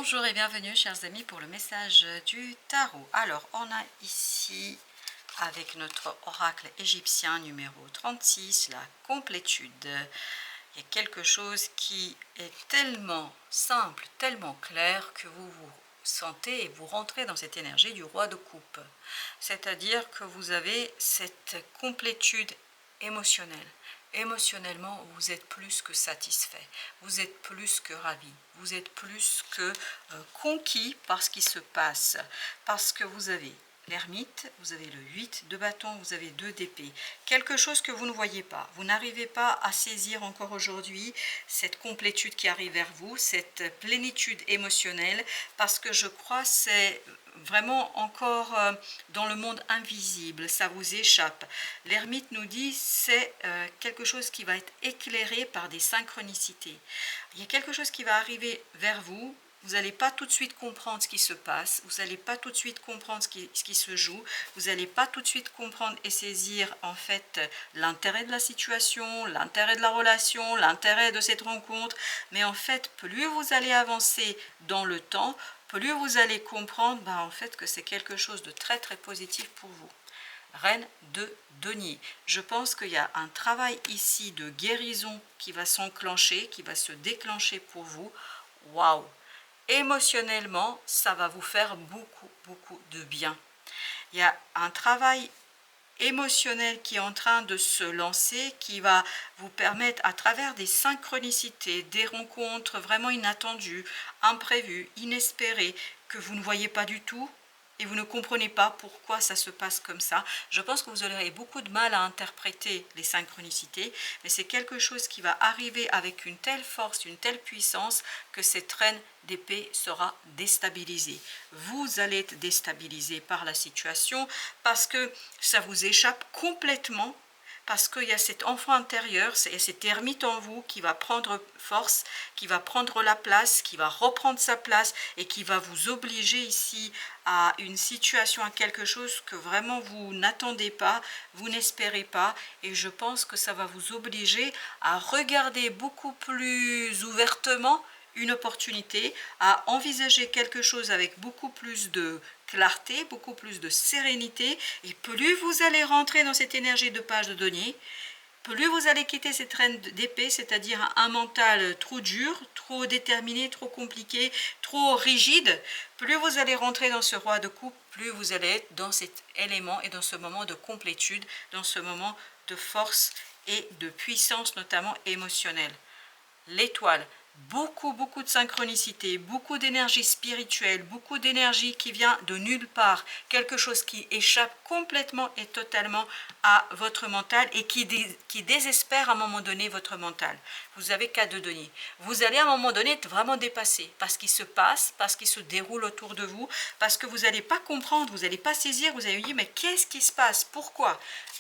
Bonjour et bienvenue chers amis pour le message du tarot. Alors on a ici avec notre oracle égyptien numéro 36 la complétude. Il y a quelque chose qui est tellement simple, tellement clair que vous vous sentez et vous rentrez dans cette énergie du roi de coupe. C'est-à-dire que vous avez cette complétude émotionnelle. Émotionnellement, vous êtes plus que satisfait, vous êtes plus que ravi, vous êtes plus que conquis par ce qui se passe, parce que vous avez l'ermite, vous avez le 8 de bâton, vous avez 2 d'épée, quelque chose que vous ne voyez pas, vous n'arrivez pas à saisir encore aujourd'hui cette complétude qui arrive vers vous, cette plénitude émotionnelle, parce que je crois c'est vraiment encore dans le monde invisible, ça vous échappe. L'ermite nous dit c'est quelque chose qui va être éclairé par des synchronicités. Il y a quelque chose qui va arriver vers vous. Vous n'allez pas tout de suite comprendre ce qui se passe, vous n'allez pas tout de suite comprendre ce qui se joue, vous n'allez pas tout de suite comprendre et saisir en fait l'intérêt de la situation, l'intérêt de la relation, l'intérêt de cette rencontre, mais en fait plus vous allez avancer dans le temps, plus vous allez comprendre en fait que c'est quelque chose de très très positif pour vous. Reine de denier. Je pense qu'il y a un travail ici de guérison qui va s'enclencher, qui va se déclencher pour vous. Waouh! Émotionnellement, ça va vous faire beaucoup de bien. Il y a un travail émotionnel qui est en train de se lancer, qui va vous permettre à travers des synchronicités, des rencontres vraiment inattendues, imprévues, inespérées, que vous ne voyez pas du tout, et vous ne comprenez pas pourquoi ça se passe comme ça. Je pense que vous aurez beaucoup de mal à interpréter les synchronicités, mais c'est quelque chose qui va arriver avec une telle force, une telle puissance, que cette reine d'épée sera déstabilisée. Vous allez être déstabilisé par la situation, parce que ça vous échappe complètement, parce qu'il y a cet enfant intérieur, c'est cet ermite en vous qui va prendre force, qui va prendre la place, qui va reprendre sa place et qui va vous obliger ici à une situation, à quelque chose que vraiment vous n'attendez pas, vous n'espérez pas, et je pense que ça va vous obliger à regarder beaucoup plus ouvertement une opportunité, à envisager quelque chose avec beaucoup plus de clarté, beaucoup plus de sérénité, et plus vous allez rentrer dans cette énergie de page de denier, plus vous allez quitter cette reine d'épée, c'est-à-dire un mental trop dur, trop déterminé, trop compliqué, trop rigide, plus vous allez rentrer dans ce roi de coupe, plus vous allez être dans cet élément et dans ce moment de complétude, dans ce moment de force et de puissance, notamment émotionnelle. L'étoile, beaucoup de synchronicité, beaucoup d'énergie spirituelle, beaucoup d'énergie qui vient de nulle part, quelque chose qui échappe complètement et totalement à votre mental et qui désespère à un moment donné votre mental. Vous avez qu'à de donner. Vous allez à un moment donné être vraiment dépassé parce qu'il se passe, parce qu'il se déroule autour de vous, parce que vous n'allez pas comprendre, vous n'allez pas saisir, vous allez dire mais qu'est-ce qui se passe? Pourquoi?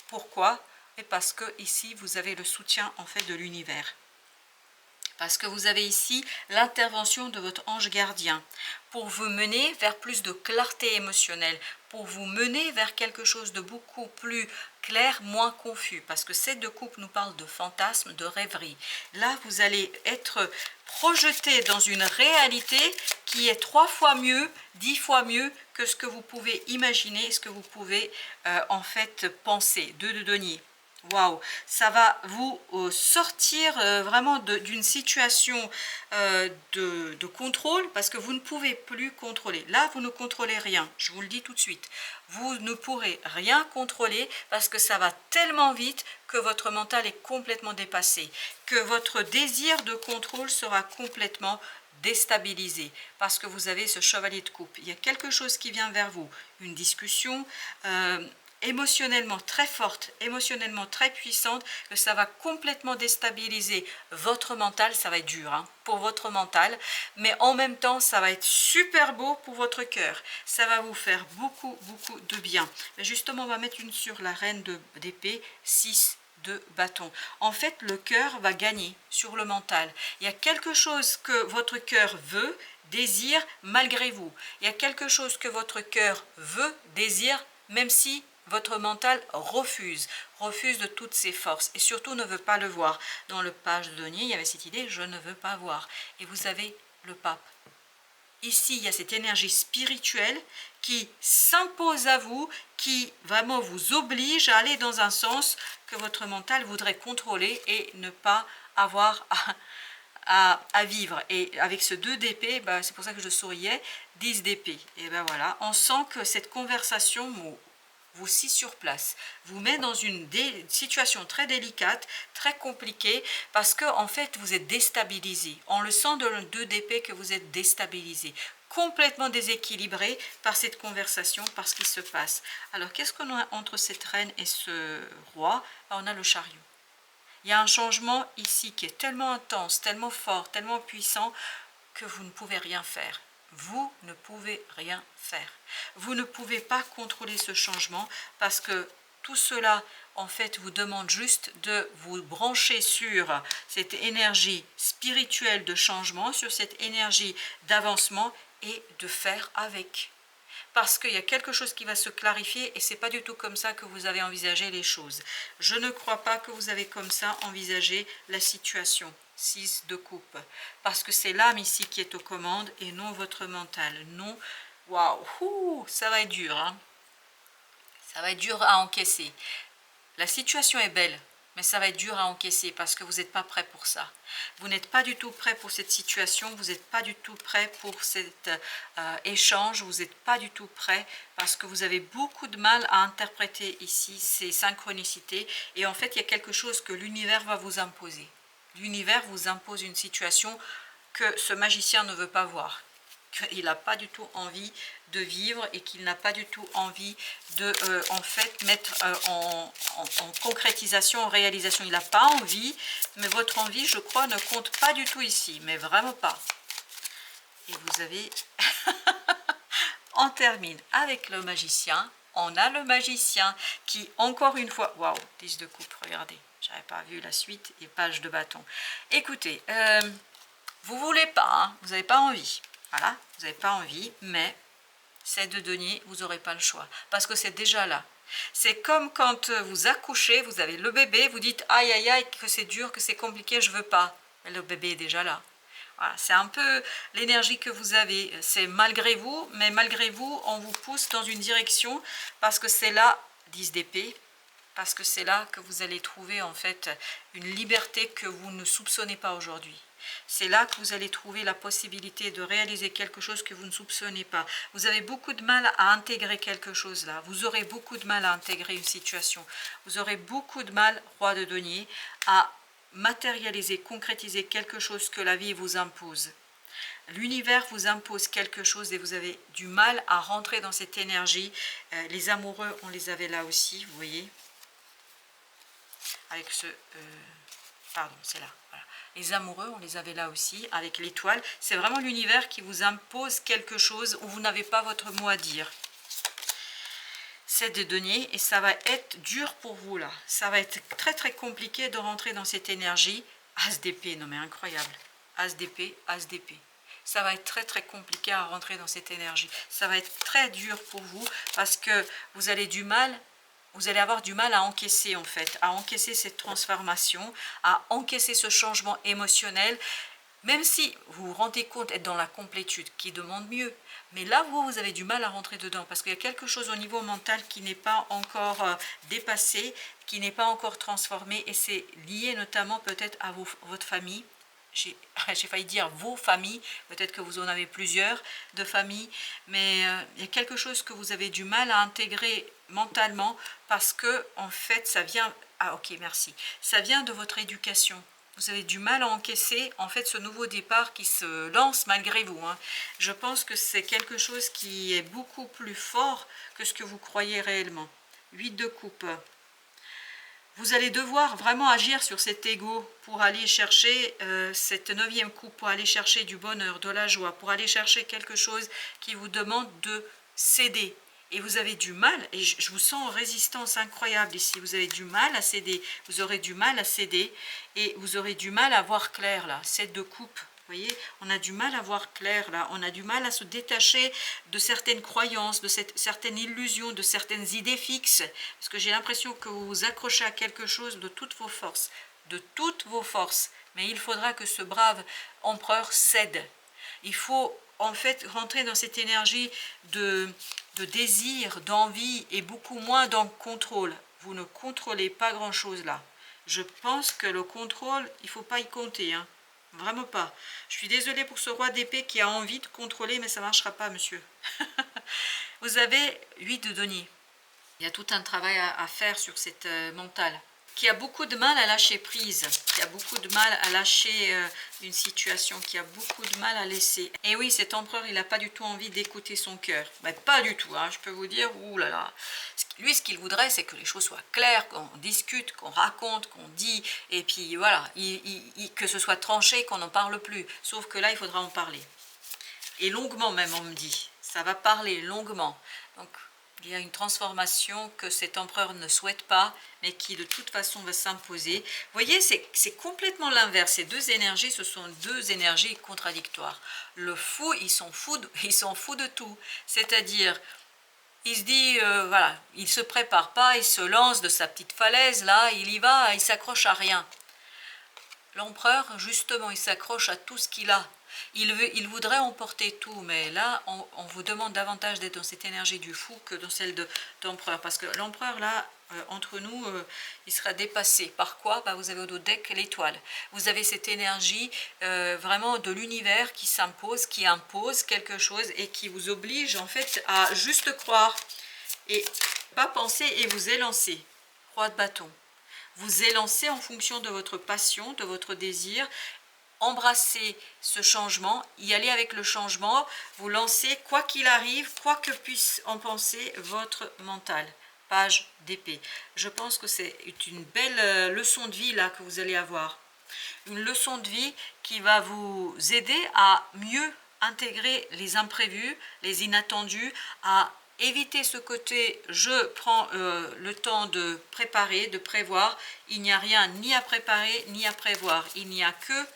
Pourquoi? Et parce que ici vous avez le soutien en fait de l'univers. Parce que vous avez ici l'intervention de votre ange gardien pour vous mener vers plus de clarté émotionnelle, pour vous mener vers quelque chose de beaucoup plus clair, moins confus. Parce que ces deux coupes nous parlent de fantasmes, de rêverie. Là, vous allez être projeté dans une réalité qui est 3 fois mieux, 10 fois mieux que ce que vous pouvez imaginer, ce que vous pouvez en fait penser. Deux de denier. Waouh, ça va vous sortir vraiment d'une situation de contrôle, parce que vous ne pouvez plus contrôler. Là, vous ne contrôlez rien, je vous le dis tout de suite. Vous ne pourrez rien contrôler parce que ça va tellement vite que votre mental est complètement dépassé, que votre désir de contrôle sera complètement déstabilisé parce que vous avez ce chevalier de coupe. Il y a quelque chose qui vient vers vous, une discussion émotionnellement très forte, émotionnellement très puissante, que ça va complètement déstabiliser votre mental. Ça va être dur pour votre mental, mais en même temps ça va être super beau pour votre cœur, ça va vous faire beaucoup de bien. Mais justement, on va mettre une sur la reine d'épée, 6 de bâton. En fait, le cœur va gagner sur le mental. Il y a quelque chose que votre cœur veut, désire, malgré vous. Il y a quelque chose que votre cœur veut, désire, même si votre mental refuse de toutes ses forces et surtout ne veut pas le voir. Dans le page de denier, il y avait cette idée, je ne veux pas voir. Et vous avez le pape. ici, il y a cette énergie spirituelle qui s'impose à vous, qui vraiment vous oblige à aller dans un sens que votre mental voudrait contrôler et ne pas avoir à vivre. Et avec ce 2 d'épée, bah, c'est pour ça que je souriais, 10 d'épée. Et ben voilà, on sent que cette conversation vous scie sur place, vous met dans une situation très délicate, très compliquée, parce que en fait vous êtes déstabilisé. On le sent de le 2 d'épée que vous êtes déstabilisé, complètement déséquilibré par cette conversation, par ce qui se passe. Alors qu'est-ce qu'on a entre cette reine et ce roi? On a le chariot. Il y a un changement ici qui est tellement intense, tellement fort, tellement puissant que vous ne pouvez rien faire. Vous ne pouvez rien faire. Vous ne pouvez pas contrôler ce changement parce que tout cela, en fait, vous demande juste de vous brancher sur cette énergie spirituelle de changement, sur cette énergie d'avancement et de faire avec. Parce qu'il y a quelque chose qui va se clarifier et ce n'est pas du tout comme ça que vous avez envisagé les choses. Je ne crois pas que vous avez comme ça envisagé la situation. 6 de coupe. Parce que c'est l'âme ici qui est aux commandes et non votre mental. Non, waouh, ça va être dur. Hein? Ça va être dur à encaisser. La situation est belle, mais ça va être dur à encaisser parce que vous n'êtes pas prêt pour ça. Vous n'êtes pas du tout prêt pour cette situation, vous n'êtes pas du tout prêt pour cet échange, vous n'êtes pas du tout prêt parce que vous avez beaucoup de mal à interpréter ici ces synchronicités et en fait il y a quelque chose que l'univers va vous imposer. L'univers vous impose une situation que ce magicien ne veut pas voir. Qu'il n'a pas du tout envie de vivre et qu'il n'a pas du tout envie de en fait mettre en concrétisation, en réalisation. Il n'a pas envie, mais votre envie, je crois, ne compte pas du tout ici, mais vraiment pas. Et vous avez, on termine avec le magicien. On a le magicien qui, encore une fois, waouh, 10 de coupe, regardez, j'avais pas vu la suite et page de bâton. Écoutez, vous voulez pas, hein, vous n'avez pas envie. Voilà, vous n'avez pas envie, mais c'est de denier, vous n'aurez pas le choix. Parce que c'est déjà là. C'est comme quand vous accouchez, vous avez le bébé, vous dites aïe aïe aïe, que c'est dur, que c'est compliqué, je veux pas. Mais le bébé est déjà là. Voilà, c'est un peu l'énergie que vous avez. C'est malgré vous, mais malgré vous, on vous pousse dans une direction parce que c'est là, 10 d'épée, parce que c'est là que vous allez trouver en fait une liberté que vous ne soupçonnez pas aujourd'hui. C'est là que vous allez trouver la possibilité de réaliser quelque chose que vous ne soupçonnez pas. Vous avez beaucoup de mal à intégrer quelque chose là. Vous aurez beaucoup de mal à intégrer une situation. Vous aurez beaucoup de mal, roi de denier, à matérialiser, concrétiser quelque chose que la vie vous impose. L'univers vous impose quelque chose et vous avez du mal à rentrer dans cette énergie. Les amoureux, on les avait là aussi, vous voyez. Avec ce... pardon, c'est là, voilà. Les amoureux, on les avait là aussi, avec l'étoile. C'est vraiment l'univers qui vous impose quelque chose où vous n'avez pas votre mot à dire. C'est de denier et ça va être dur pour vous là. Ça va être très très compliqué de rentrer dans cette énergie. As d'épée, non mais incroyable. As d'épée, as d'épée. Ça va être très très compliqué à rentrer dans cette énergie. Ça va être très dur pour vous parce que vous allez avoir du mal à encaisser en fait, à encaisser cette transformation, à encaisser ce changement émotionnel, même si vous vous rendez compte être dans la complétude qui demande mieux. Mais là, vous avez du mal à rentrer dedans parce qu'il y a quelque chose au niveau mental qui n'est pas encore dépassé, qui n'est pas encore transformé et c'est lié notamment peut-être à votre famille. J'ai failli dire vos familles, peut-être que vous en avez plusieurs de familles, mais il y a quelque chose que vous avez du mal à intégrer mentalement parce que en fait ça vient, ah ok merci, ça vient de votre éducation. Vous avez du mal à encaisser en fait ce nouveau départ qui se lance malgré vous. Hein. Je pense que c'est quelque chose qui est beaucoup plus fort que ce que vous croyez réellement. 8 de coupe. Vous allez devoir vraiment agir sur cet ego pour aller chercher cette 9e coupe, pour aller chercher du bonheur, de la joie, pour aller chercher quelque chose qui vous demande de céder. Et vous avez du mal, et je vous sens en résistance incroyable ici, vous avez du mal à céder, vous aurez du mal à céder, et vous aurez du mal à voir clair là, 7 de coupe. Vous voyez, on a du mal à voir clair là, on a du mal à se détacher de certaines croyances, de certaines illusions, de certaines idées fixes, parce que j'ai l'impression que vous vous accrochez à quelque chose de toutes vos forces, mais il faudra que ce brave empereur cède. Il faut en fait rentrer dans cette énergie de désir, d'envie et beaucoup moins dans le contrôle. Vous ne contrôlez pas grand-chose là. Je pense que le contrôle, il ne faut pas y compter, hein. Vraiment pas. Je suis désolée pour ce roi d'épée qui a envie de contrôler, mais ça ne marchera pas, monsieur. Vous avez 8 de denier. Il y a tout un travail à faire sur cette mentale, qui a beaucoup de mal à lâcher prise, qui a beaucoup de mal à lâcher une situation, qui a beaucoup de mal à laisser. Et oui, cet empereur, il n'a pas du tout envie d'écouter son cœur. Mais pas du tout, hein, je peux vous dire, ouh là là. Lui, ce qu'il voudrait, c'est que les choses soient claires, qu'on discute, qu'on raconte, qu'on dit, et puis voilà, que ce soit tranché, qu'on n'en parle plus. Sauf que là, il faudra en parler. Et longuement même, on me dit. Ça va parler longuement. Donc, il y a une transformation que cet empereur ne souhaite pas, mais qui de toute façon va s'imposer. Vous voyez, c'est complètement l'inverse. Ces deux énergies, ce sont deux énergies contradictoires. Le fou, il s'en fout de tout. C'est-à-dire, il se dit, voilà, il se prépare pas, il se lance de sa petite falaise, là, il y va, il s'accroche à rien. L'empereur, justement, il s'accroche à tout ce qu'il a. Il voudrait emporter tout, mais là, on vous demande davantage d'être dans cette énergie du fou que dans celle d'empereur. Parce que l'empereur, là, entre nous, il sera dépassé. Par quoi? Bah, vous avez au dos deck l'étoile. Vous avez cette énergie vraiment de l'univers qui s'impose, qui impose quelque chose et qui vous oblige, en fait, à juste croire et pas penser et vous élancer. Roi de bâton. Vous élancez en fonction de votre passion, de votre désir, embrassez ce changement, y aller avec le changement, vous lancez quoi qu'il arrive, quoi que puisse en penser votre mental. Page d'épée. Je pense que c'est une belle leçon de vie là que vous allez avoir. Une leçon de vie qui va vous aider à mieux intégrer les imprévus, les inattendus, à éviter ce côté je prends le temps de préparer, de prévoir. Il n'y a rien ni à préparer ni à prévoir. Il n'y a que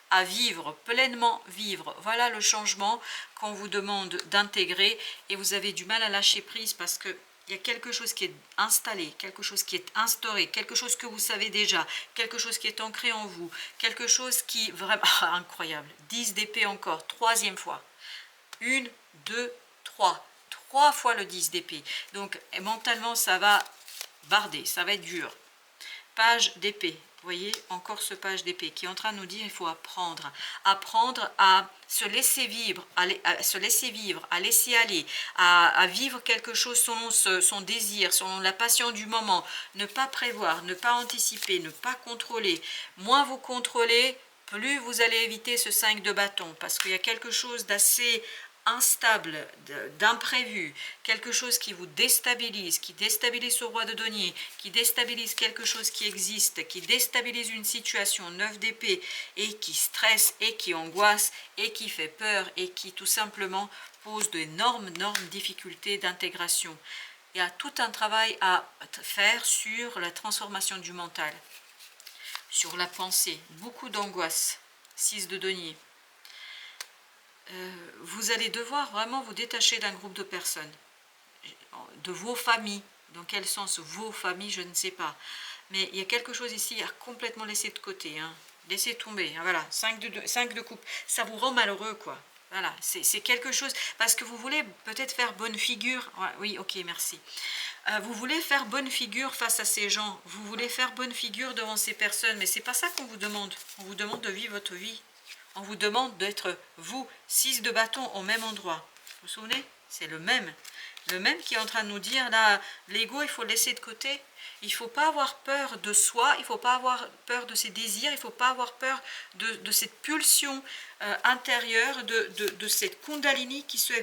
à vivre, pleinement vivre. Voilà le changement qu'on vous demande d'intégrer et vous avez du mal à lâcher prise parce que il y a quelque chose qui est installé, quelque chose qui est instauré, quelque chose que vous savez déjà, quelque chose qui est ancré en vous, quelque chose qui vraiment incroyable. 10 d'épée encore, troisième fois. 1, 2, 3. 3 fois le 10 d'épée. Donc mentalement ça va barder, ça va être dur. Page d'épée. Vous voyez, encore ce page d'épée qui est en train de nous dire il faut apprendre. Apprendre à se laisser vivre, à se laisser vivre, à laisser aller, à vivre quelque chose selon son désir, selon la passion du moment. Ne pas prévoir, ne pas anticiper, ne pas contrôler. Moins vous contrôlez, plus vous allez éviter ce 5 de bâton. Parce qu'il y a quelque chose d'assez instable, d'imprévu, quelque chose qui vous déstabilise, qui déstabilise ce roi de denier, qui déstabilise quelque chose qui existe, qui déstabilise une situation, 9 d'épée, et qui stresse, et qui angoisse, et qui fait peur, et qui tout simplement pose d'énormes difficultés d'intégration. Il y a tout un travail à faire sur la transformation du mental, sur la pensée, beaucoup d'angoisse, 6 de denier. Vous allez devoir vraiment vous détacher d'un groupe de personnes, de vos familles. Dans quel sens vos familles, je ne sais pas. Mais il y a quelque chose ici à complètement laisser de côté. Hein. Laissez tomber. Hein, voilà, 5 de coupe. Ça vous rend malheureux, quoi. Voilà, c'est quelque chose. Parce que vous voulez peut-être faire bonne figure. Ouais, oui, ok, merci. Vous voulez faire bonne figure face à ces gens. Vous voulez faire bonne figure devant ces personnes. Mais c'est pas ça qu'on vous demande. On vous demande de vivre votre vie. On vous demande d'être vous, 6 de bâton au même endroit. Vous vous souvenez? C'est le même. Le même qui est en train de nous dire, là, l'ego, il faut le laisser de côté. Il ne faut pas avoir peur de soi, il ne faut pas avoir peur de ses désirs, il ne faut pas avoir peur de cette pulsion intérieure, de cette kundalini qui se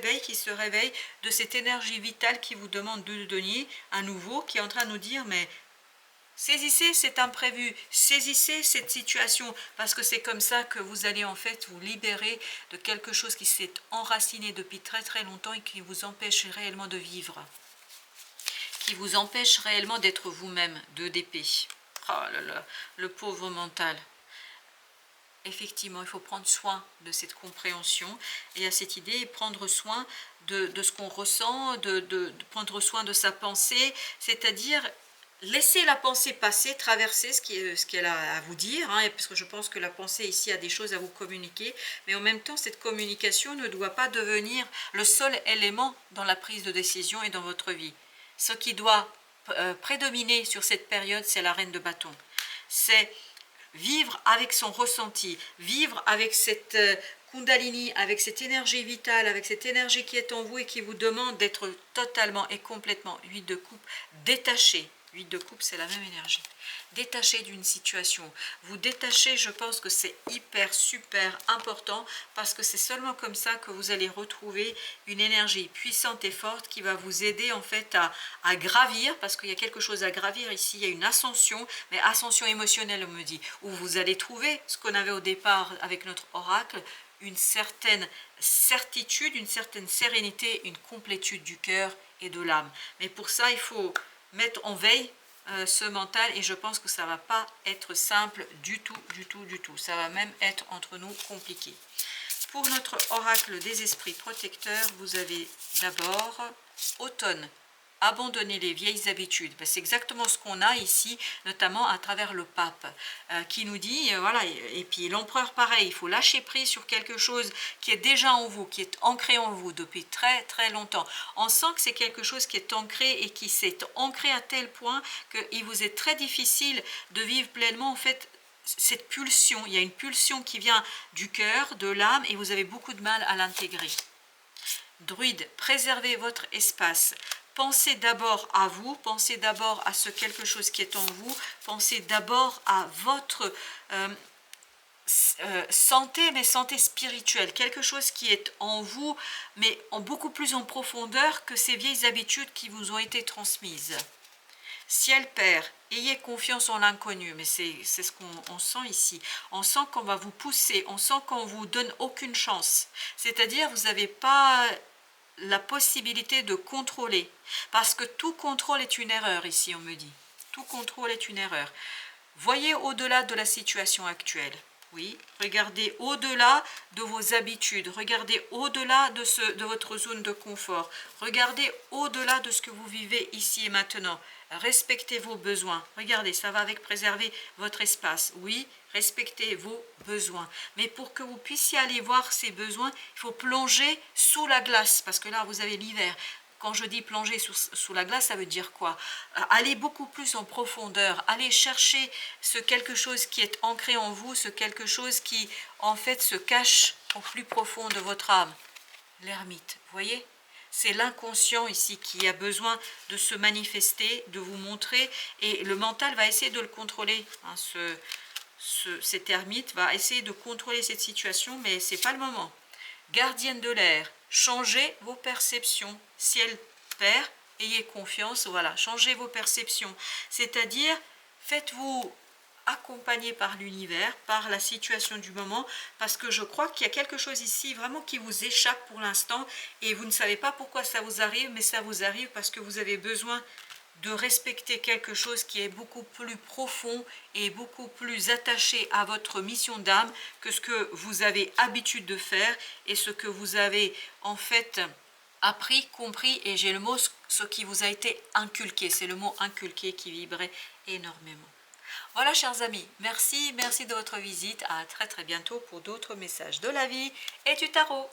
réveille, de cette énergie vitale qui vous demande de donner à nouveau, qui est en train de nous dire, mais saisissez cet imprévu, saisissez cette situation, parce que c'est comme ça que vous allez en fait vous libérer de quelque chose qui s'est enraciné depuis très longtemps et qui vous empêche réellement de vivre, qui vous empêche réellement d'être vous-même, 2 d'épée. Oh là là, le pauvre mental. Effectivement, il faut prendre soin de cette compréhension et à cette idée, prendre soin de ce qu'on ressent, de prendre soin de sa pensée, c'est-à-dire laissez la pensée passer, traverser ce qu'elle a à vous dire, hein, parce que je pense que la pensée ici a des choses à vous communiquer, mais en même temps, cette communication ne doit pas devenir le seul élément dans la prise de décision et dans votre vie. Ce qui doit prédominer sur cette période, c'est la reine de bâton. C'est vivre avec son ressenti, vivre avec cette Kundalini, avec cette énergie vitale, avec cette énergie qui est en vous et qui vous demande d'être totalement et complètement, 8 de coupe, détaché. 8 de coupe, c'est la même énergie. Détaché d'une situation. Vous détachez, je pense que c'est hyper, super important parce que c'est seulement comme ça que vous allez retrouver une énergie puissante et forte qui va vous aider en fait à gravir, parce qu'il y a quelque chose à gravir ici, il y a une ascension, mais ascension émotionnelle, on me dit, où vous allez trouver ce qu'on avait au départ avec notre oracle, une certaine certitude, une certaine sérénité, une complétude du cœur et de l'âme. Mais pour ça, il faut mettre en veille ce mental et je pense que ça ne va pas être simple du tout, du tout, du tout. Ça va même être entre nous compliqué. Pour notre oracle des esprits protecteurs, vous avez d'abord automne. Abandonner les vieilles habitudes. Ben, c'est exactement ce qu'on a ici, notamment à travers le pape, qui nous dit, voilà, et puis l'empereur pareil, il faut lâcher prise sur quelque chose qui est déjà en vous, qui est ancré en vous depuis très très longtemps. On sent que c'est quelque chose qui est ancré et qui s'est ancré à tel point qu'il vous est très difficile de vivre pleinement en fait cette pulsion. Il y a une pulsion qui vient du cœur, de l'âme, et vous avez beaucoup de mal à l'intégrer. Druide, préservez votre espace. Pensez d'abord à vous, pensez d'abord à ce quelque chose qui est en vous, pensez d'abord à votre santé, mais santé spirituelle, quelque chose qui est en vous, mais en beaucoup plus en profondeur que ces vieilles habitudes qui vous ont été transmises. Ciel Père, ayez confiance en l'inconnu, mais c'est ce qu'on sent ici. On sent qu'on va vous pousser, on sent qu'on vous donne aucune chance. C'est-à-dire, vous n'avez pas la possibilité de contrôler, parce que tout contrôle est une erreur ici, on me dit. Tout contrôle est une erreur. Voyez au-delà de la situation actuelle. Oui, regardez au-delà de vos habitudes, regardez au-delà de votre zone de confort, regardez au-delà de ce que vous vivez ici et maintenant. Respectez vos besoins. Regardez, ça va avec préserver votre espace. Oui, respectez vos besoins. Mais pour que vous puissiez aller voir ces besoins, il faut plonger sous la glace, parce que là, vous avez l'hiver. Quand je dis plonger sous la glace, ça veut dire quoi? Aller beaucoup plus en profondeur, aller chercher ce quelque chose qui est ancré en vous, ce quelque chose qui, en fait, se cache au plus profond de votre âme. L'ermite, vous voyez? C'est l'inconscient ici qui a besoin de se manifester, de vous montrer, et le mental va essayer de le contrôler. Hein, cet ermite va essayer de contrôler cette situation, mais ce n'est pas le moment. Gardienne de l'air, changez vos perceptions. Ciel Père, ayez confiance, voilà, changez vos perceptions. C'est-à-dire, faites-vous accompagner par l'univers, par la situation du moment, parce que je crois qu'il y a quelque chose ici vraiment qui vous échappe pour l'instant et vous ne savez pas pourquoi ça vous arrive, mais ça vous arrive parce que vous avez besoin de respecter quelque chose qui est beaucoup plus profond et beaucoup plus attaché à votre mission d'âme que ce que vous avez habitude de faire et ce que vous avez en fait appris, compris, et j'ai le mot ce qui vous a été inculqué, c'est le mot inculqué qui vibrait énormément. Voilà chers amis, merci de votre visite, à très très bientôt pour d'autres messages de la vie et du tarot.